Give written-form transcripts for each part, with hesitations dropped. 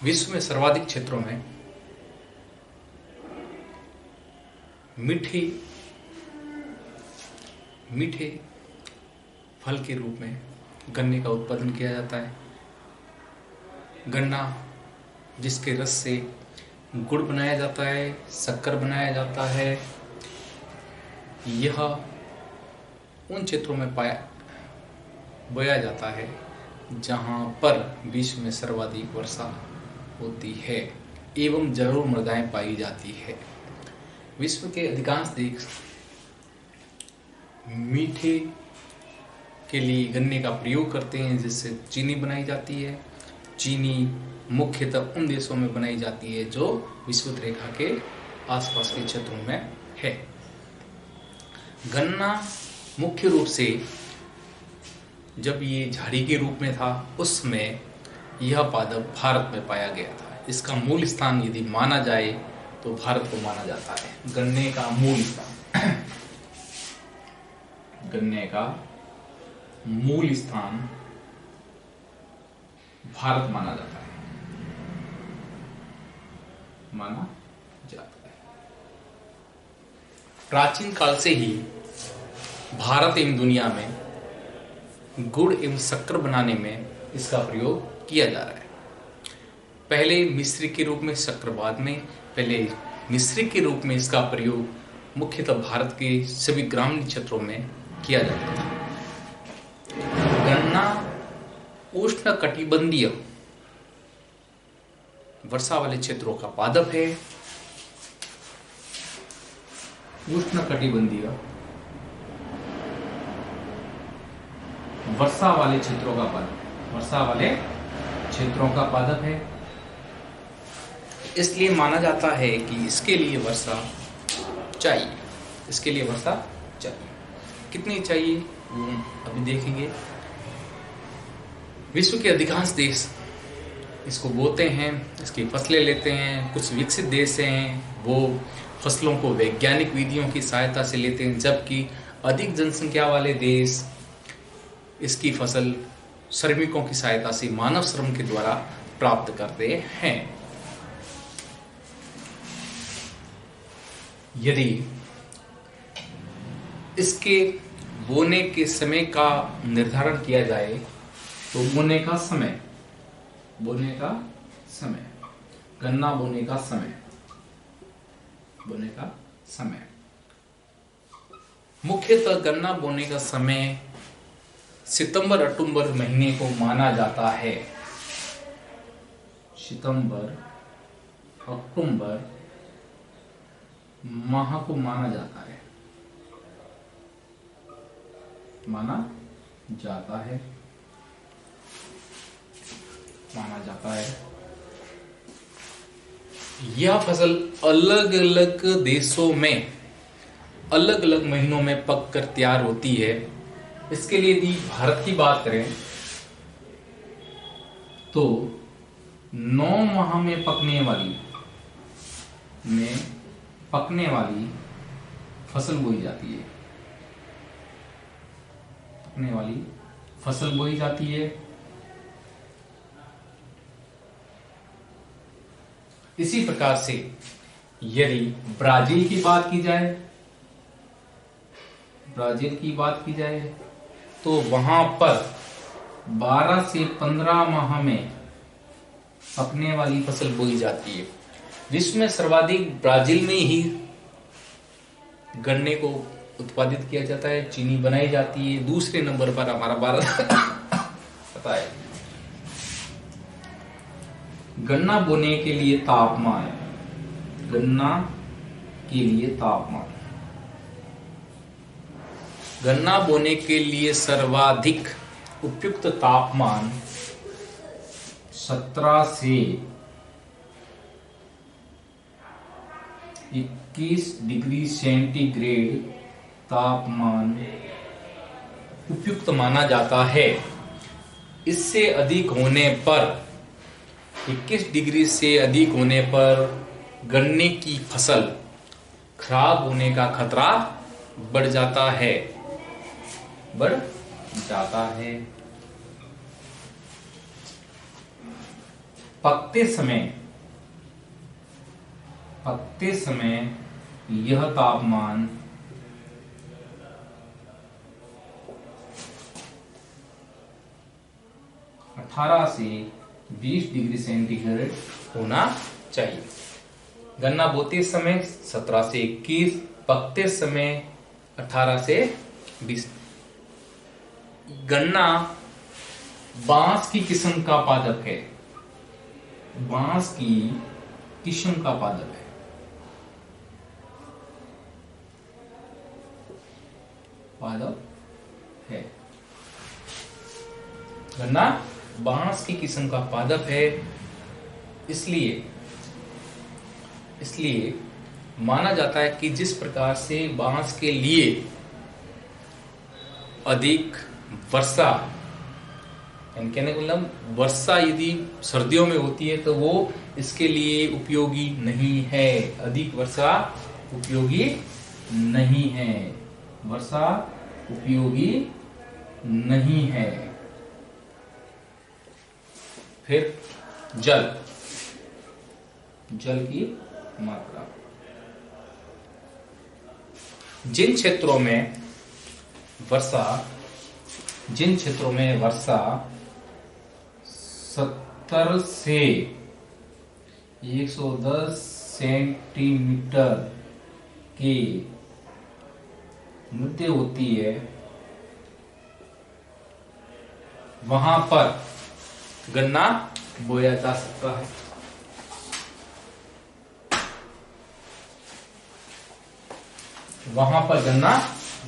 विश्व में सर्वाधिक क्षेत्रों में मीठे मीठे फल के रूप में गन्ने का उत्पादन किया जाता है। गन्ना जिसके रस से गुड़ बनाया जाता है, शक्कर बनाया जाता है, यह उन क्षेत्रों में बोया जाता है जहाँ पर विश्व में सर्वाधिक वर्षा होती है एवं जलोढ़ मृदाएं पाई जाती है। विश्व के अधिकांश देश मीठे के लिए गन्ने का प्रयोग करते हैं जिससे चीनी बनाई जाती है। चीनी मुख्यतः उन देशों में बनाई जाती है जो विषुवत रेखा के आसपास के क्षेत्रों में है। गन्ना मुख्य रूप से जब ये झाड़ी के रूप में था उस समय यह पादप भारत में पाया गया था। इसका मूल स्थान यदि माना जाए तो भारत को माना जाता है। गन्ने का मूल स्थान गन्ने का मूल स्थान भारत माना जाता है। प्राचीन काल से ही भारत एवं दुनिया में गुड़ एवं शक्कर बनाने में इसका प्रयोग किया जा रहा है। पहले मिश्री के रूप में, शक्कर बाद में। पहले मिश्री के रूप में इसका प्रयोग मुख्यतः भारत के सभी ग्रामीण क्षेत्रों में किया जाता था। गन्ना उष्णकटिबंधीय वर्षा वाले क्षेत्रों का पादप है। उष्णकटिबंधीय वर्षा वाले क्षेत्रों का पादप है। इसलिए माना जाता है कि इसके लिए वर्षा चाहिए। कितनी चाहिए वो अभी देखेंगे। विश्व के अधिकांश देश इसको बोते हैं, इसकी फसलें लेते हैं। कुछ विकसित देश हैं वो फसलों को वैज्ञानिक विधियों की सहायता से लेते हैं, जबकि अधिक जनसंख्या वाले देश इसकी फसल श्रमिकों की सहायता से मानव श्रम के द्वारा प्राप्त करते हैं। यदि इसके बोने के समय का निर्धारण किया जाए तो बोने का समय गन्ना बोने का समय मुख्यतः गन्ना बोने का समय सितंबर अक्टूबर महीने को माना जाता है। सितंबर अक्टूबर माह को माना जाता है। यह फसल अलग अलग देशों में अलग अलग महीनों में पककर तैयार होती है। इसके लिए यदि भारत की बात करें तो 9 माह में पकने वाली फसल बोई जाती है। इसी प्रकार से यदि ब्राजील की बात की जाए तो वहां पर 12 से 15 माह में पकने वाली फसल बोई जाती है। विश्व में सर्वाधिक ब्राजील में ही गन्ने को उत्पादित किया जाता है, चीनी बनाई जाती है। दूसरे नंबर पर हमारा भारत पता है। गन्ना बोने के लिए तापमान गन्ना बोने के लिए सर्वाधिक उपयुक्त तापमान 17 से 21 डिग्री सेंटीग्रेड तापमान उपयुक्त माना जाता है। इससे अधिक होने पर 21 डिग्री से अधिक होने पर गन्ने की फसल खराब होने का खतरा बढ़ जाता है। पकते समय यह तापमान 18 से 20 डिग्री सेंटीग्रेड होना चाहिए। गन्ना बोते समय 17 से 21, पकते समय 18 से 20। गन्ना बांस की किस्म का पादप है, बांस की किस्म का पादप है। गन्ना बांस की किस्म का पादप है, इसलिए माना जाता है कि जिस प्रकार से बांस के लिए अधिक वर्षा, कहने का मतलब वर्षा यदि सर्दियों में होती है तो वो इसके लिए उपयोगी नहीं है, अधिक वर्षा उपयोगी नहीं है, वर्षा उपयोगी नहीं है। फिर जल की मात्रा, जिन क्षेत्रों में वर्षा 70 से 110 सेंटीमीटर के मध्य होती है, वहां पर गन्ना बोया जा सकता है। वहां पर गन्ना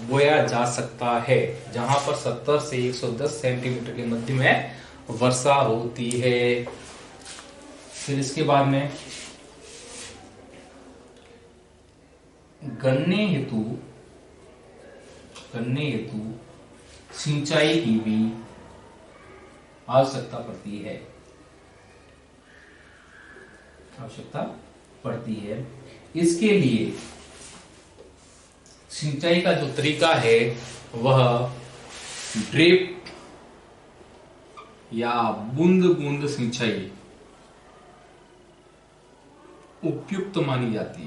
बोया जा सकता है जहां पर 70 से 110 सेंटीमीटर के मध्य में वर्षा होती है। फिर इसके बाद में गन्ने हेतु सिंचाई की भी आवश्यकता पड़ती है। इसके लिए सिंचाई का जो तरीका है वह ड्रिप या बूंद बूंद सिंचाई उपयुक्त मानी जाती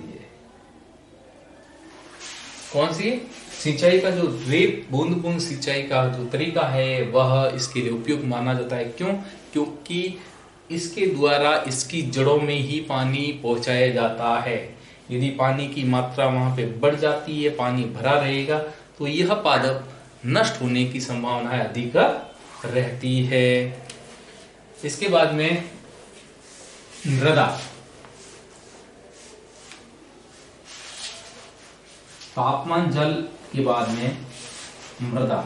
है। कौन सी सिंचाई का जो ड्रिप बूंद बूंद सिंचाई का जो तरीका है वह इसके लिए उपयुक्त माना जाता है। क्योंकि इसके द्वारा इसकी जड़ों में ही पानी पहुंचाया जाता है। यदि पानी की मात्रा वहां पे बढ़ जाती है, पानी भरा रहेगा, तो यह पादप नष्ट होने की संभावना अधिक रहती है। इसके बाद में मृदा, तापमान जल के बाद में मृदा।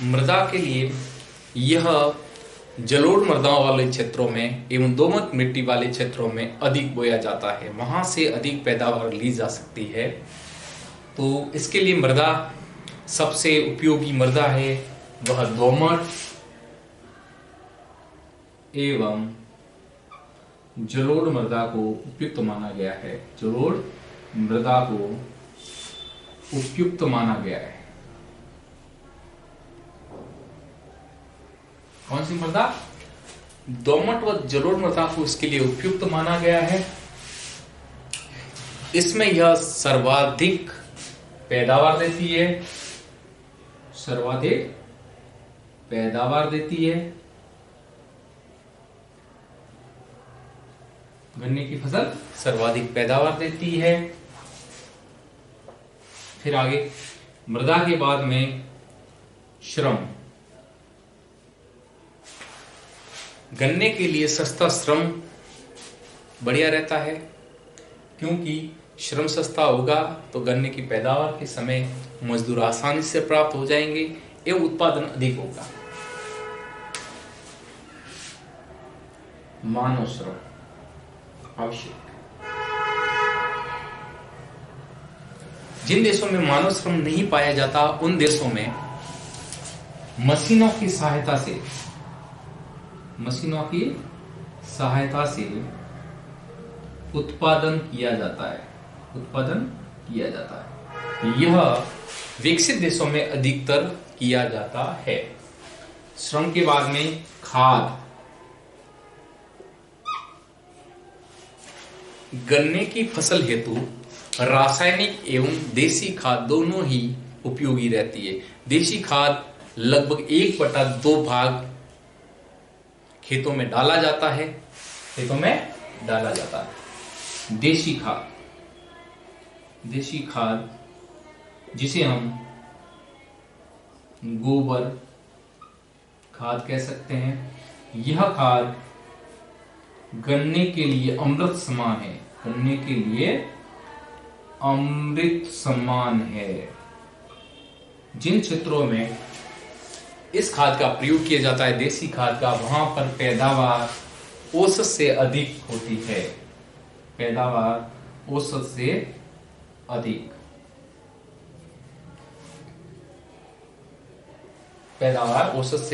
मृदा के लिए यह जलोढ़ मृदाओं वाले क्षेत्रों में एवं दोमट मिट्टी वाले क्षेत्रों में अधिक बोया जाता है, वहां से अधिक पैदावार ली जा सकती है। तो इसके लिए मृदा सबसे उपयोगी मृदा है वह दोमट एवं जलोढ़ मृदा को उपयुक्त माना गया है। जलोढ़ मृदा को उपयुक्त माना गया है। कौन सी मृदा? दोमट व जलोढ़ मृदा को इसके लिए उपयुक्त माना गया है। इसमें यह सर्वाधिक पैदावार देती है। गन्ने की फसल सर्वाधिक पैदावार देती है। फिर आगे मृदा के बाद में श्रम। गन्ने के लिए सस्ता श्रम बढ़िया रहता है, क्योंकि श्रम सस्ता होगा तो गन्ने की पैदावार के समय मजदूर आसानी से प्राप्त हो जाएंगे एवं उत्पादन अधिक होगा। मानव श्रम आवश्यक। जिन देशों में मानव श्रम नहीं पाया जाता उन देशों में मशीनों की सहायता से उत्पादन किया जाता है। उत्पादन किया जाता है। यह विकसित देशों में अधिकतर किया जाता है। श्रम के बाद में खाद। गन्ने की फसल हेतु रासायनिक एवं देसी खाद दोनों ही उपयोगी रहती है। देसी खाद लगभग 1/2 भाग खेतों में डाला जाता है। देसी खाद जिसे हम गोबर खाद कह सकते हैं, यह खाद गन्ने के लिए अमृत समान है। जिन क्षेत्रों में इस खाद का प्रयोग किया जाता है, देसी खाद का, वहां पर पैदावार औसत से अधिक होती है। पैदावार औसत से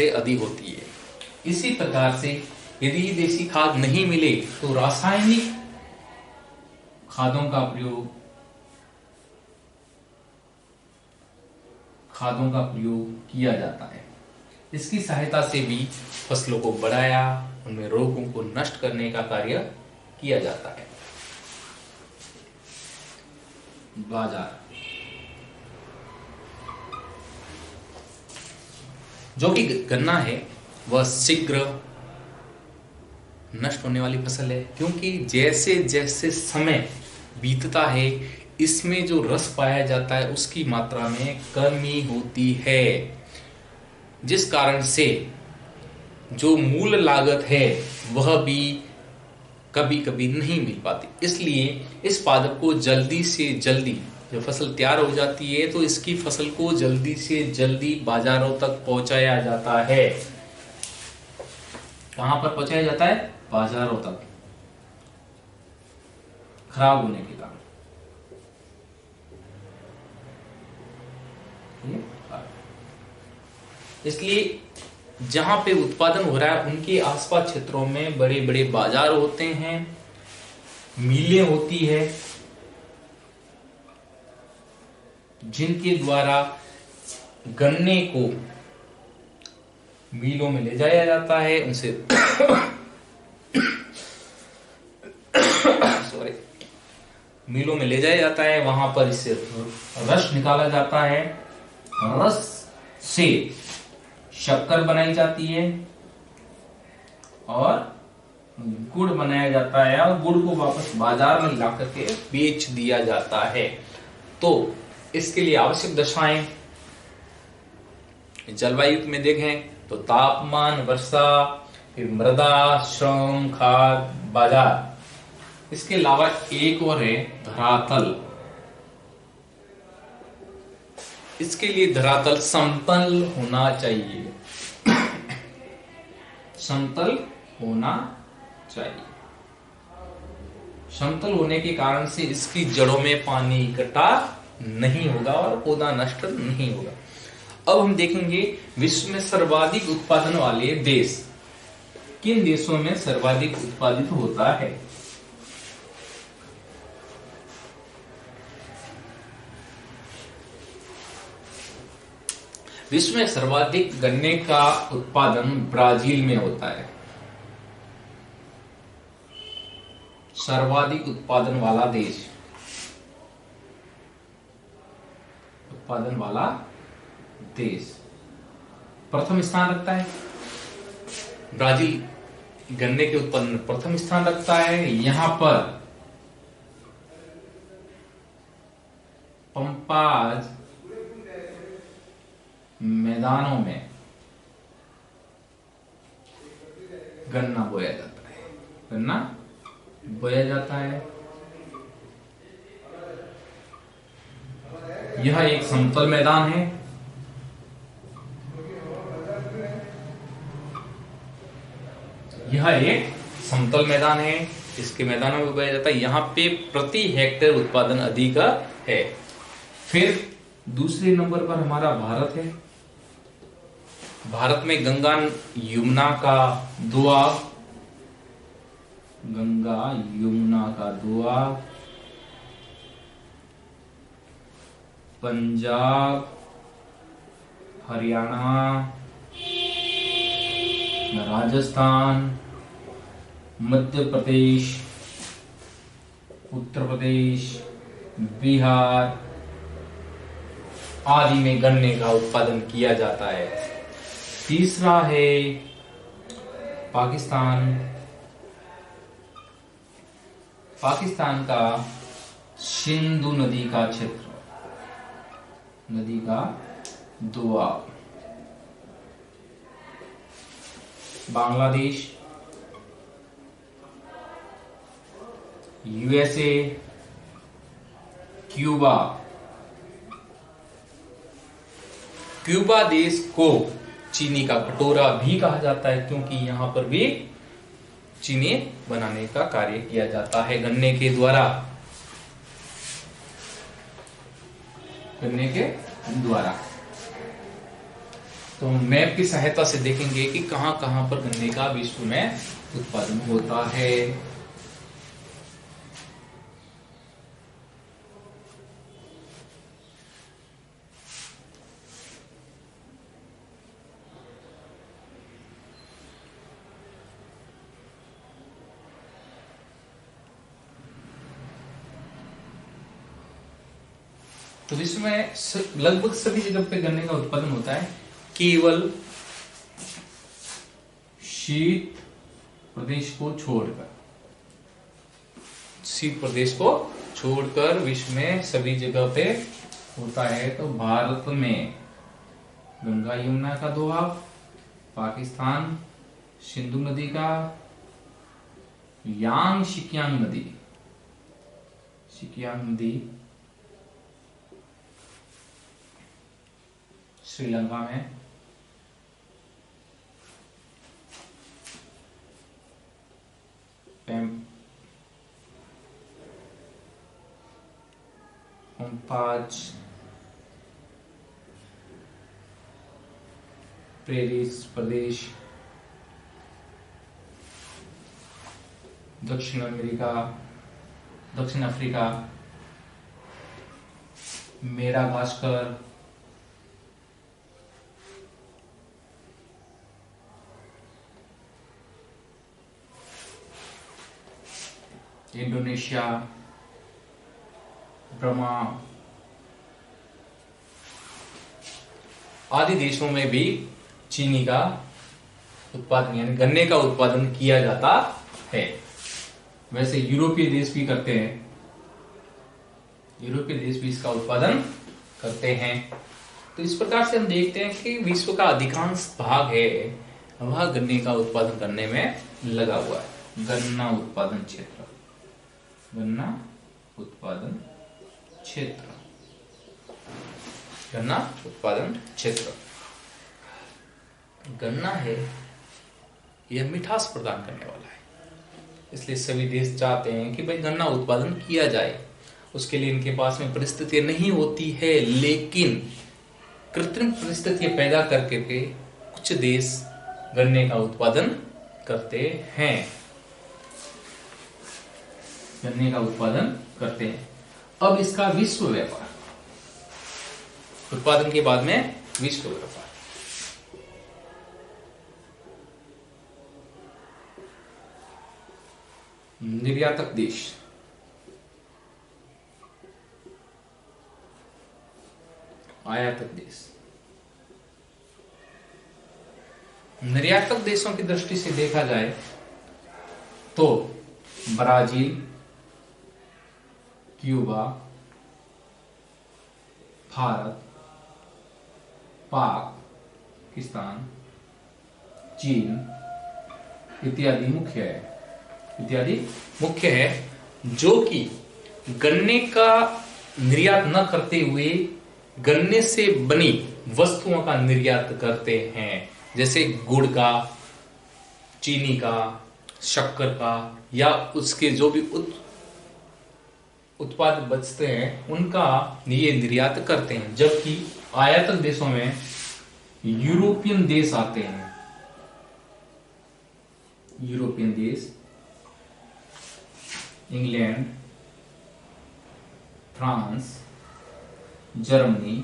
अधिक होती है। इसी प्रकार से यदि देसी खाद नहीं मिले तो रासायनिक खादों का प्रयोग किया जाता है। इसकी सहायता से भी फसलों को बढ़ाया, उनमें रोगों को नष्ट करने का कार्य किया जाता है। बाजार, जो कि गन्ना है, वह शीघ्र नष्ट होने वाली फसल है, क्योंकि जैसे जैसे समय बीतता है इसमें जो रस पाया जाता है उसकी मात्रा में कमी होती है, जिस कारण से जो मूल लागत है वह भी कभी कभी नहीं मिल पाती। इसलिए इस पादप को जल्दी से जल्दी, जब फसल तैयार हो जाती है तो इसकी फसल को जल्दी से जल्दी बाजारों तक पहुंचाया जाता है। कहां पर पहुंचाया जाता है? बाजारों तक, खराब होने के कारण। इसलिए जहां पे उत्पादन हो रहा है उनके आसपास क्षेत्रों में बड़े बड़े बाजार होते हैं, मिलें होती है, जिनके द्वारा गन्ने को मिलों में ले जाया जाता है, उनसे मिलों में ले जाया जाता है। वहां पर इससे रस निकाला जाता है, रस से शक्कर बनाई जाती है और गुड़ बनाया जाता है, और गुड़ को वापस बाजार में ला करके बेच दिया जाता है। तो इसके लिए आवश्यक दशाएं जलवायु में देखें तो तापमान, वर्षा, फिर मृदा, श्रम, खाद, बाजार। इसके अलावा एक और है धरातल। इसके लिए धरातल समतल होना चाहिए, समतल होना चाहिए। समतल होने के कारण से इसकी जड़ों में पानी इकट्ठा नहीं होगा और पौधा नष्ट नहीं होगा। अब हम देखेंगे विश्व में सर्वाधिक उत्पादन वाले देश। किन देशों में सर्वाधिक उत्पादित होता है? विश्व में सर्वाधिक गन्ने का उत्पादन ब्राजील में होता है। सर्वाधिक उत्पादन वाला देश, प्रथम स्थान रखता है। ब्राजील गन्ने के उत्पादन में प्रथम स्थान रखता है। यहां पर पंपाज मैदानों में गन्ना बोया जाता है। यह एक समतल मैदान है। इसके मैदानों में बोया जाता है। यहाँ पे प्रति हेक्टेयर उत्पादन अधिक है। फिर दूसरे नंबर पर हमारा भारत है। भारत में गंगा यमुना का दोआब पंजाब, हरियाणा, राजस्थान, मध्य प्रदेश, उत्तर प्रदेश, बिहार आदि में गन्ने का उत्पादन किया जाता है। तीसरा है पाकिस्तान। पाकिस्तान का सिंधु नदी का क्षेत्र, नदी का Doab. Bangladesh, USA, Cuba. Cuba देश को चीनी का कटोरा भी कहा जाता है, क्योंकि यहां पर भी चीनी बनाने का कार्य किया जाता है गन्ने के द्वारा। गन्ने के द्वारा। तो मैप की सहायता से देखेंगे कि कहां कहां पर गन्ने का विश्व में उत्पादन होता है। तो विश्व में लगभग सभी जगह पे गन्ने का उत्पादन होता है, केवल शीत प्रदेश को छोड़कर। शीत प्रदेश को छोड़कर विश्व में सभी जगह पे होता है। तो भारत में गंगा यमुना का दोआब, पाकिस्तान सिंधु नदी का, यांग शिकियांग नदी, शिकियांग नदी श्रीलंका में, पंपाज प्रेरिस प्रदेश, दक्षिण अमेरिका, दक्षिण अफ्रीका, मेडागास्कर, इंडोनेशिया, ब्रह्मा आदि देशों में भी चीनी का उत्पादन यानी गन्ने का उत्पादन किया जाता है। वैसे यूरोपीय देश भी करते हैं, यूरोपीय देश भी इसका उत्पादन करते हैं। तो इस प्रकार से हम देखते हैं कि विश्व का अधिकांश भाग है वह गन्ने का उत्पादन करने में लगा हुआ है। गन्ना उत्पादन क्षेत्र, गन्ना उत्पादन क्षेत्र, गन्ना उत्पादन क्षेत्र। गन्ना है यह मिठास प्रदान करने वाला है, इसलिए सभी देश चाहते हैं कि भाई गन्ना उत्पादन किया जाए। उसके लिए इनके पास में परिस्थितियां नहीं होती है, लेकिन कृत्रिम परिस्थितियां पैदा करके के कुछ देश गन्ने का उत्पादन करते हैं, गन्ने का उत्पादन करते हैं। अब इसका विश्व व्यापार, उत्पादन के बाद में विश्व व्यापार। निर्यातक देश, आयातक देश। निर्यातक देशों की दृष्टि से देखा जाए तो ब्राजील, क्यूबा, भारत, पाकिस्तान, चीन इत्यादि मुख्य है, जो कि गन्ने का निर्यात न करते हुए गन्ने से बनी वस्तुओं का निर्यात करते हैं, जैसे गुड़ का, चीनी का, शक्कर का, या उसके जो भी उत्पाद बचते हैं उनका ये निर्यात करते हैं। जबकि आयातक देशों में यूरोपियन देश आते हैं, यूरोपियन देश, England, France, Germany,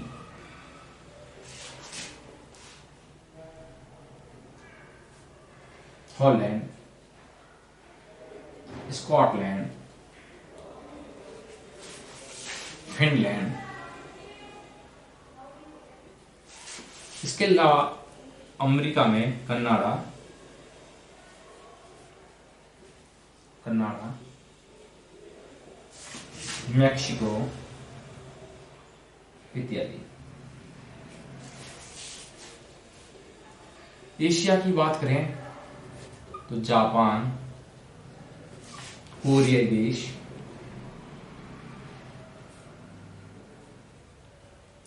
Holland, Scotland, Finland, इसके अलावा अमेरिका में कनाडा, मैक्सिको इत्यादि। एशिया की बात करें तो जापान, कोरियाई देश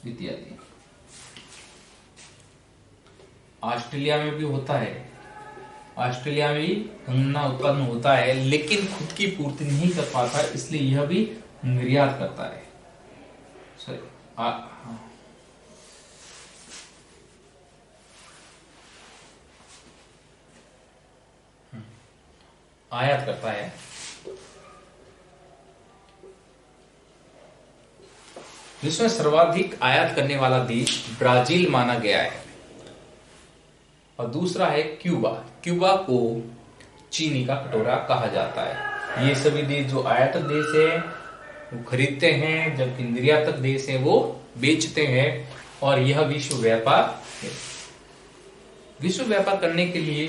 इत्यादि। ऑस्ट्रेलिया में भी होता है, ऑस्ट्रेलिया में भी गन्ना उत्पादन होता है, लेकिन खुद की पूर्ति नहीं कर पाता, इसलिए यह भी निर्यात करता है। सॉरी, आयात करता है। विश्व में सर्वाधिक आयात करने वाला देश ब्राजील माना गया है, और दूसरा है क्यूबा। क्यूबा को चीनी का कटोरा कहा जाता है। ये सभी देश जो आयातक देश है वो खरीदते हैं, जबकि निर्यातक देश है वो बेचते हैं, और यह विश्व व्यापार है। विश्व व्यापार करने के लिए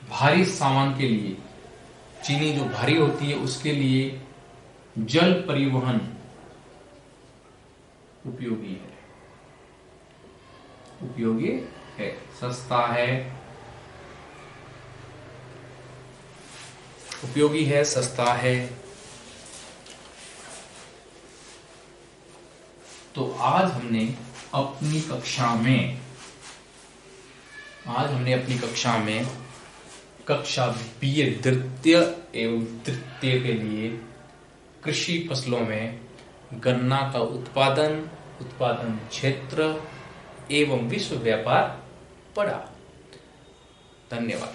भारी सामान के लिए, चीनी जो भारी होती है उसके लिए जल परिवहन उपयोगी है, सस्ता है, उपयोगी है, सस्ता है। तो आज हमने अपनी कक्षा में कक्षा बी द्वितीय एवं तृतीय के लिए कृषि फसलों में गन्ना का उत्पादन क्षेत्र एवं विश्व व्यापार पढ़ा। धन्यवाद।